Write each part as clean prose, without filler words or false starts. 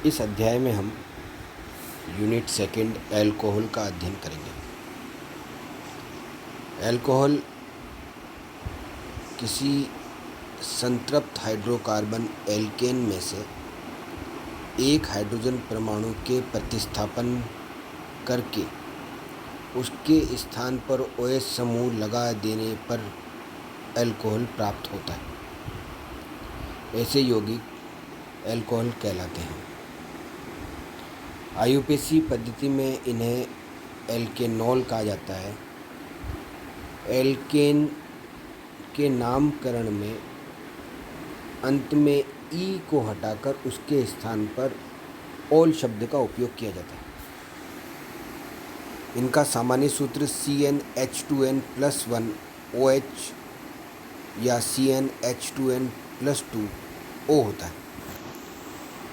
इस अध्याय में हम यूनिट सेकंड अल्कोहल का अध्ययन करेंगे। अल्कोहल किसी संतृप्त हाइड्रोकार्बन एल्केन में से एक हाइड्रोजन परमाणु के प्रतिस्थापन करके उसके स्थान पर OH समूह लगा देने पर अल्कोहल प्राप्त होता है। ऐसे यौगिक अल्कोहल कहलाते हैं। आईयूपीएसी पद्धति में इन्हें एल्केनॉल कहा जाता है। एल्केन के नामकरण में अंत में ई को हटाकर उसके स्थान पर ऑल शब्द का उपयोग किया जाता है। इनका सामान्य सूत्र CnH2n+1OH या CnH2n+2O होता है।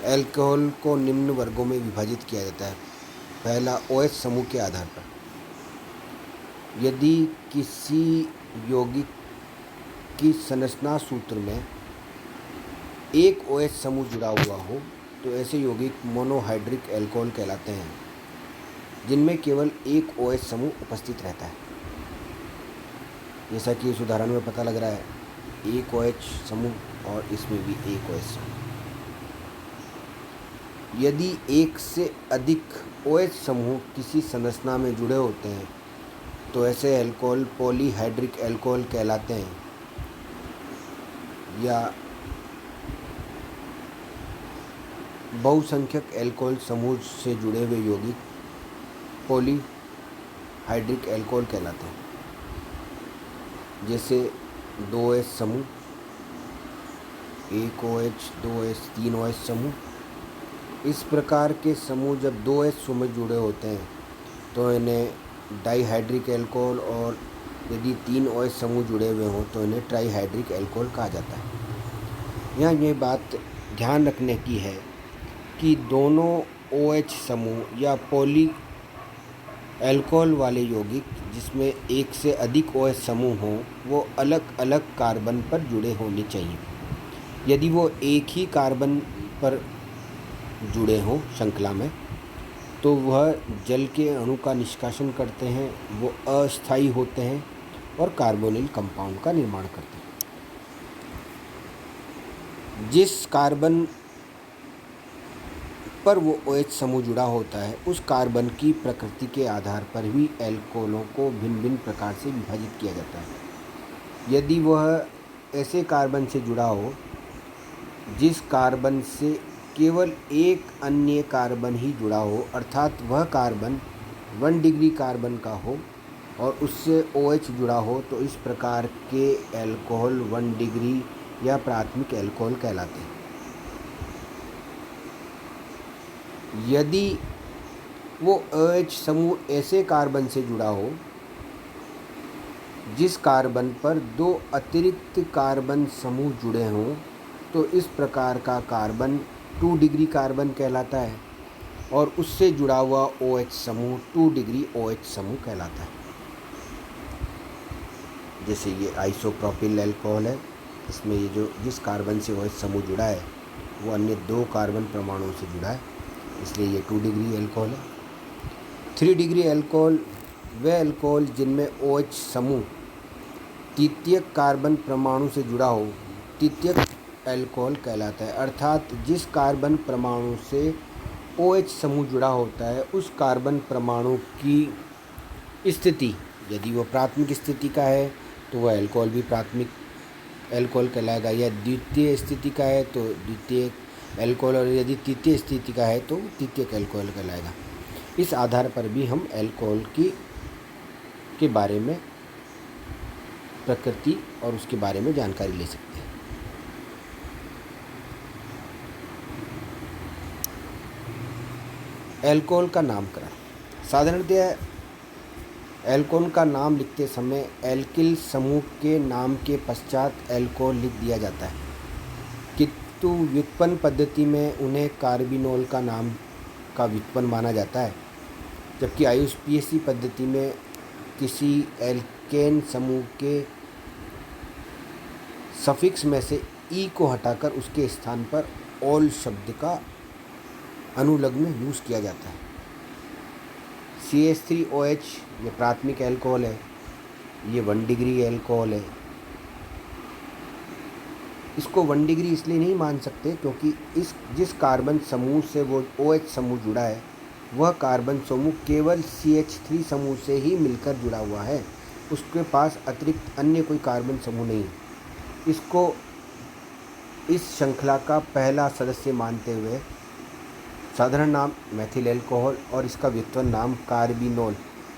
अल्कोहल को निम्न वर्गों में विभाजित किया जाता है। पहला, OH समूह के आधार पर। यदि किसी यौगिक की संरचना सूत्र में एक OH समूह जुड़ा हुआ हो तो ऐसे यौगिक मोनोहाइड्रिक अल्कोहल कहलाते हैं, जिनमें केवल एक OH समूह उपस्थित रहता है। जैसा कि इस उदाहरण में पता लग रहा है, एक OH समूह और इसमें भी एक OH समूह। यदि एक से अधिक OH समूह किसी संरचना में जुड़े होते हैं तो ऐसे अल्कोहल पॉलीहाइड्रिक अल्कोहल कहलाते हैं, या बहुसंख्यक अल्कोहल समूह से जुड़े हुए यौगिक पॉलीहाइड्रिक अल्कोहल कहलाते हैं। जैसे 2OH समूह, 1OH, 2OH, 3OH समूह। इस प्रकार के समूह जब 2OH समूह जुड़े होते हैं तो इन्हें डाईहाइड्रिक अल्कोहल, और यदि 3OH समूह जुड़े हुए हों तो इन्हें ट्राईहाइड्रिक अल्कोहल कहा जाता है। यहाँ ये बात ध्यान रखने की है कि दोनों OH समूह या पॉली अल्कोहल वाले यौगिक जिसमें एक से अधिक OH समूह हों वो अलग अलग कार्बन पर जुड़े होने चाहिए। यदि वो एक ही कार्बन पर जुड़े हों श्रृंखला में तो वह जल के अणु का निष्कासन करते हैं, वो अस्थायी होते हैं और कार्बोनिल कंपाउंड का निर्माण करते हैं। जिस कार्बन पर वो OH समूह जुड़ा होता है उस कार्बन की प्रकृति के आधार पर भी अल्कोहलों को भिन्न भिन्न प्रकार से विभाजित किया जाता है। यदि वह ऐसे कार्बन से जुड़ा हो जिस कार्बन से केवल एक अन्य कार्बन ही जुड़ा हो, अर्थात वह कार्बन 1 डिग्री कार्बन का हो और उससे OH जुड़ा हो, तो इस प्रकार के अल्कोहल 1 डिग्री या प्राथमिक अल्कोहल कहलाते हैं। यदि वो OH समूह ऐसे कार्बन से जुड़ा हो जिस कार्बन पर 2 अतिरिक्त कार्बन समूह जुड़े हों तो इस प्रकार का कार्बन 2 डिग्री कार्बन कहलाता है, और उससे जुड़ा हुआ OH समूह 2 डिग्री OH समूह कहलाता है। जैसे ये आइसोप्रोपिल अल्कोहल है, इसमें ये जिस कार्बन से OH समूह जुड़ा है वो अन्य 2 कार्बन परमाणुओं से जुड़ा है, इसलिए ये 2 डिग्री अल्कोहल है। 3 डिग्री अल्कोहल वे अल्कोहल जिनमें OH समूह तृतीयक कार्बन परमाणु से जुड़ा हो तृतीयक अल्कोहल कहलाता है, अर्थात जिस कार्बन परमाणु से OH समूह जुड़ा होता है उस कार्बन परमाणु की स्थिति यदि वो प्राथमिक स्थिति का है तो वह अल्कोहल भी प्राथमिक अल्कोहल कहलाएगा, या द्वितीय स्थिति का है तो द्वितीय अल्कोहल, और यदि तृतीय स्थिति का है तो तृतीयक अल्कोहल कहलाएगा। इस आधार पर भी हम अल्कोहल के बारे में प्रकृति और उसके बारे में जानकारी ले सकते हैं। अल्कोहल का नामकरण। साधारणतः अल्कोहल का नाम लिखते समय एल्किल समूह के नाम के पश्चात अल्कोहल लिख दिया जाता है, किंतु व्युत्पन्न पद्धति में उन्हें कार्बिनोल का नाम का व्युत्पन्न माना जाता है, जबकि आईयूपीएसी पद्धति में किसी एल्केन समूह के सफिक्स में से ई को हटाकर उसके स्थान पर ऑल शब्द का अनुलग्न में यूज़ किया जाता है। CH3OH ये प्राथमिक एल्कोहल है, ये 1 डिग्री एल्कोहल है। इसको 1 डिग्री इसलिए नहीं मान सकते क्योंकि जिस कार्बन समूह से वो OH समूह जुड़ा है वह कार्बन समूह केवल CH3 समूह से ही मिलकर जुड़ा हुआ है, उसके पास अतिरिक्त अन्य कोई कार्बन समूह नहीं। इसको इस श्रृंखला का पहला सदस्य मानते हुए साधारण नाम मेथिल एल्कोहल और इसका व्युत्पन्न नाम कार्बिनोल,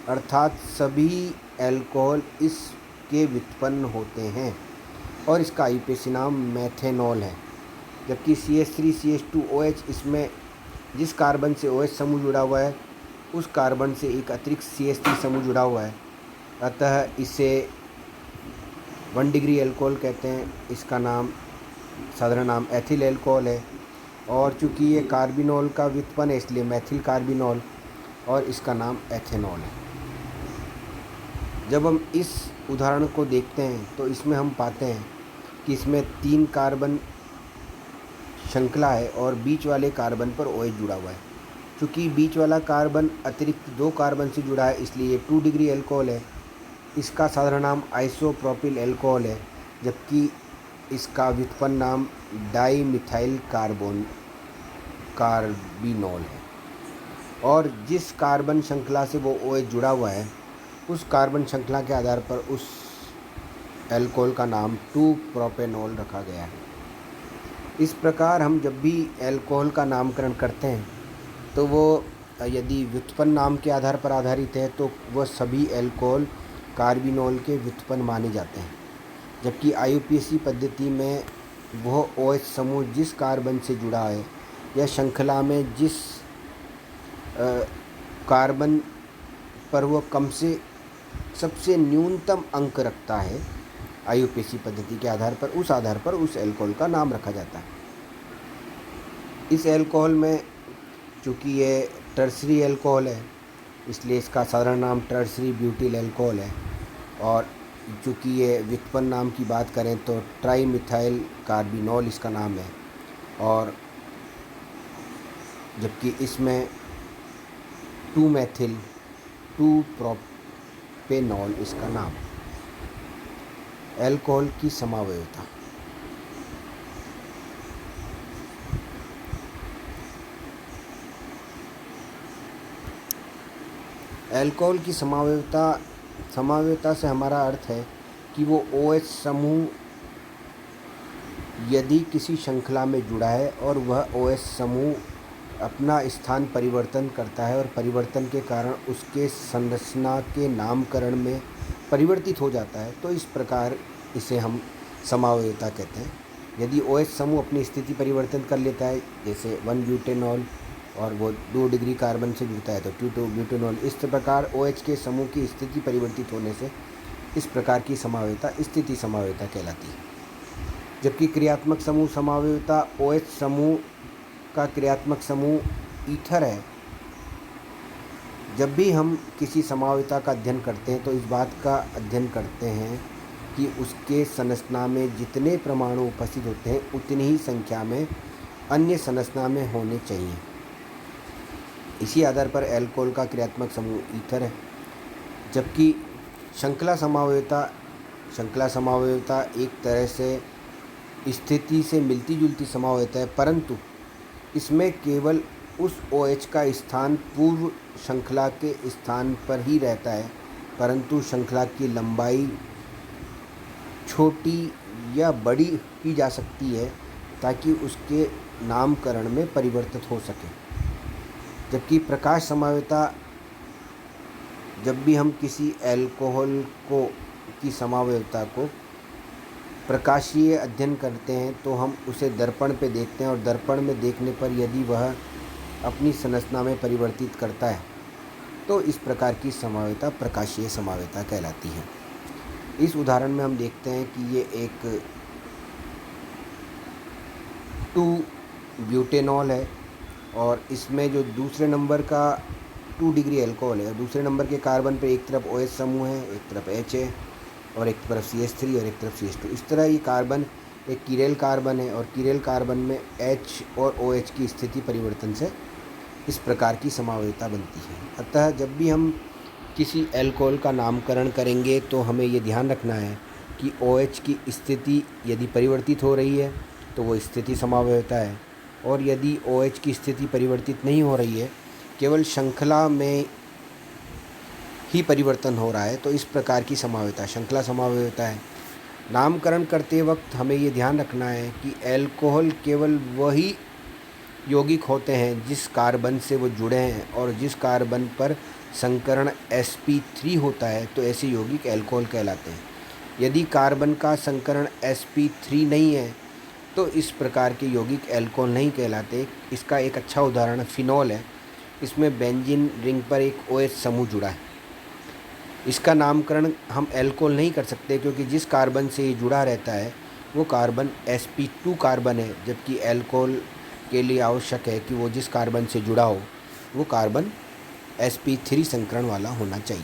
अर्थात सभी एल्कोहल इसके व्युत्पन्न होते हैं और इसका IUPAC नाम मेथेनॉल है। जबकि CH3CH2OH इसमें जिस कार्बन से OH समूह जुड़ा हुआ है उस कार्बन से एक अतिरिक्त CH3 समूह जुड़ा हुआ है, अतः इसे 1 डिग्री एल्कोहल कहते हैं। इसका नाम साधारण नाम एथिल एल्कोहल है और चूँकि ये कार्बिनोल का व्युत्पन्न है इसलिए मेथिल कार्बिनोल और इसका नाम एथेनॉल है। जब हम इस उदाहरण को देखते हैं तो इसमें हम पाते हैं कि इसमें 3 कार्बन श्रृंखला है और बीच वाले कार्बन पर OH जुड़ा हुआ है। चूँकि बीच वाला कार्बन अतिरिक्त 2 कार्बन से जुड़ा है इसलिए 2 डिग्री एल्कोहल है। इसका साधारण नाम आइसोप्रोपिल एल्कोहल है, जबकि इसका व्युत्पन्न नाम डाईमिथाइल कार्बिनोल है। और जिस कार्बन श्रृंखला से वो OH जुड़ा हुआ है उस कार्बन श्रृंखला के आधार पर उस एल्कोहल का नाम 2-प्रोपेनॉल रखा गया है। इस प्रकार हम जब भी एल्कोहल का नामकरण करते हैं तो वो यदि व्युत्पन्न नाम के आधार पर आधारित है तो वह सभी एल्कोहल कार्बिनोल के व्युत्पन्न माने जाते हैं। जबकि IUPAC पद्धति में वह OH समूह जिस कार्बन से जुड़ा है या श्रृंखला में जिस कार्बन पर वह सबसे न्यूनतम अंक रखता है IUPAC पद्धति के आधार पर उस एल्कोहल का नाम रखा जाता है। इस एल्कोहल में चूँकि ये टर्सरी एल्कोहल है इसलिए इसका साधारण नाम टर्सरी ब्यूटिल एल्कोहल है और चूँकि ये व्युत्पन्न नाम की बात करें तो ट्राईमिथाइल कार्बिनोल इसका नाम है और जबकि इसमें 2-मेथिल 2-प्रोपेनॉल इसका नाम। एल्कोहल की समावयवता। एल्कोहल की समावयवता से हमारा अर्थ है कि वो OH समूह यदि किसी श्रृंखला में जुड़ा है और वह OH समूह अपना स्थान परिवर्तन करता है और परिवर्तन के कारण उसके संरचना के नामकरण में परिवर्तित हो जाता है तो इस प्रकार इसे हम समावयवता कहते हैं। यदि OH समूह अपनी स्थिति परिवर्तन कर लेता है जैसे 1-ब्यूटेनॉल और वो 2 डिग्री कार्बन से जुड़ता है तो 2-ब्यूटेनॉल, इस प्रकार OH के समूह की स्थिति परिवर्तित होने से इस प्रकार की समावयवता स्थिति समावयवता कहलाती है। जबकि क्रियात्मक समूह समावयवता OH समूह का क्रियात्मक समूह ईथर है। जब भी हम किसी समावयवता का अध्ययन करते हैं तो इस बात का अध्ययन करते हैं कि उसके संरचना में जितने परमाणु उपस्थित होते हैं उतनी ही संख्या में अन्य संरचना में होने चाहिए। इसी आधार पर एल्कोहल का क्रियात्मक समूह ईथर है। जबकि श्रृंखला समावयवता एक तरह से स्थिति से मिलती जुलती समावयवता है, परंतु इसमें केवल उस OH का स्थान पूर्व श्रृंखला के स्थान पर ही रहता है, परंतु श्रृंखला की लंबाई छोटी या बड़ी की जा सकती है ताकि उसके नामकरण में परिवर्तित हो सके। जबकि प्रकाश समावयवता, जब भी हम किसी एल्कोहल की समावयवता को प्रकाशीय अध्ययन करते हैं तो हम उसे दर्पण पे देखते हैं और दर्पण में देखने पर यदि वह अपनी संरचना में परिवर्तित करता है तो इस प्रकार की समावयवता प्रकाशीय समावयवता कहलाती है। इस उदाहरण में हम देखते हैं कि ये एक 2-ब्यूटेनॉल है और इसमें जो दूसरे नंबर का 2 डिग्री एल्कोहल है, दूसरे नंबर के कार्बन पे एक तरफ OH समूह है, एक तरफ H है और एक तरफ CH3 और एक तरफ CH2। इस तरह ये कार्बन एक कीरेल कार्बन है और कीरेल कार्बन में H और OH की स्थिति परिवर्तन से इस प्रकार की समावयवता बनती है। अतः जब भी हम किसी एल्कोहल का नामकरण करेंगे तो हमें ये ध्यान रखना है कि OH की स्थिति यदि परिवर्तित हो रही है तो वो स्थिति समावयवता है, और यदि OH की स्थिति परिवर्तित नहीं हो रही है, केवल श्रृंखला में ही परिवर्तन हो रहा है, तो इस प्रकार की समावयवता श्रृंखला समावयवता है। नामकरण करते वक्त हमें ये ध्यान रखना है कि एल्कोहल केवल वही यौगिक होते हैं जिस कार्बन से वो जुड़े हैं, और जिस कार्बन पर संकरण sp3 होता है तो ऐसे यौगिक एल्कोहल कहलाते हैं। यदि कार्बन का संकरण sp3 नहीं है तो इस प्रकार के यौगिक एल्कोहल नहीं कहलाते। इसका एक अच्छा उदाहरण फिनॉल है। इसमें बेंजीन रिंग पर एक OH समूह जुड़ा है। इसका नामकरण हम एल्कोहल नहीं कर सकते क्योंकि जिस कार्बन से ये जुड़ा रहता है वो कार्बन sp2 कार्बन है, जबकि एल्कोहल के लिए आवश्यक है कि वो जिस कार्बन से जुड़ा हो वो कार्बन sp3 संकरण वाला होना चाहिए।